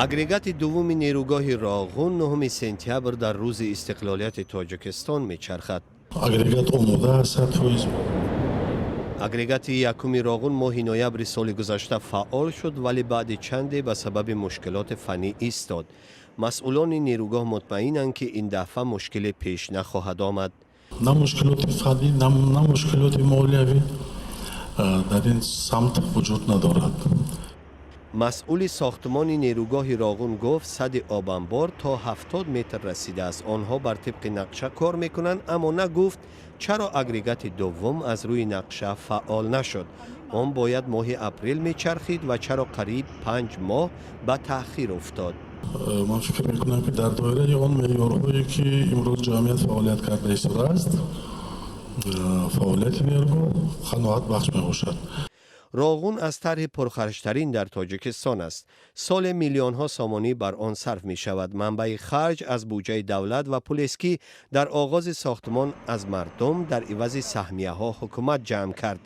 агрегати дуввуми нерӯгоҳи Роғун 9 сентябр дар рӯзи истиқлолияти Тоҷикистон мечархад. агрегат омода аст. агрегати якуми Роғун моҳи ноябри соли гузашта фаъол шуд, вале баъди чанде ба сабаби мушкилоти фанӣ истод. масъулони нерӯгоҳ мутмаинанд, ки ин дафъа мушкиле пеш нахоҳад омад. на мушкилоти фанӣ, на мушкилоти молиявӣ дар ин самт вуҷуд надорад. масъули сохтмони нерӯгоҳи Роғун гуфт садди обанбор то 70 метр расидааст. онҳо бар тибқи нақша кор мекунанд, аммо нагуфт чаро агрегати дуввум аз рӯи нақша фаъол нашуд. он бояд моҳи апрел мечархид ва чаро қариб 5 моҳ ба таъхир уфтод. ман фикр мекунам, ки дар доираи он меъёрҳое, ки имрӯз ҷамъият фаъолият карда истодааст, фаъолияти нерӯгоҳ қаноатбахш мебошад. Роғун аз тарҳи пурхарҷтарин дар Тоҷикистон аст. соле миллионҳо сомонӣ бар он сарф мешавад. манбаи харҷ аз буҷаи давлат ва пулест, ки дар оғози сохтмон аз мардум дар ивази саҳмияҳо ҳукумат ҷамъ кард.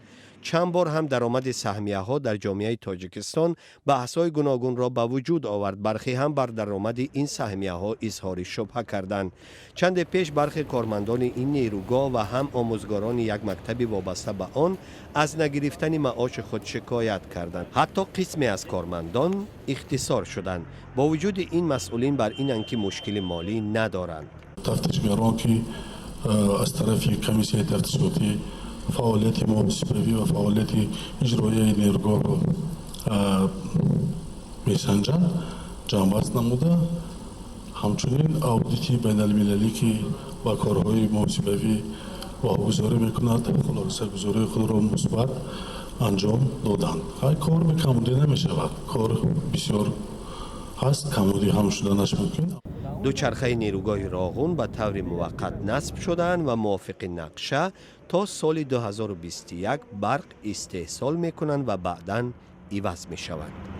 чанд бор ҳам даромади саҳмияҳо дар ҷомеаи Тоҷикистон баҳсҳои гуногунро ба вуҷуд овард. бархе ҳам бар даромади ин саҳмияҳо изҳори шубҳа карданд. чанде пеш бархе кормандони ин нерӯгоҳ ва ҳам омӯзгорони як мактаби вобаста ба он аз нагирифтани маоши худ шикоят карданд. ҳатто қисме аз кормандон ихтисор шуданд. бо вуҷуди ин масъулин бар инанд, ки мушкили молӣ надоранд. тафтишгарон, ки аз тарафи комиссияи тафтишоти фаъолияти муҳосибавӣ ва фаъолияти иҷроияи нерӯгоҳро месанҷанд, ҷамъбаст намуда, ҳамчунин аудити байналмилалӣ, ки ба корҳои муҳосибавӣ ваҳогузорӣ мекунад, хулосагузории худро мусбат анҷом доданд. кор бекамудӣ намешавад, кор бисёр ҳаст, камудӣ ҳам шуданаш мумкин. дучархаи нерӯгоҳи Роғун ба таври муваққат насб шуданд ва мувофиқи нақша то соли 2021 барқ истеҳсол мекунанд ва баъдан иваз мешаванд.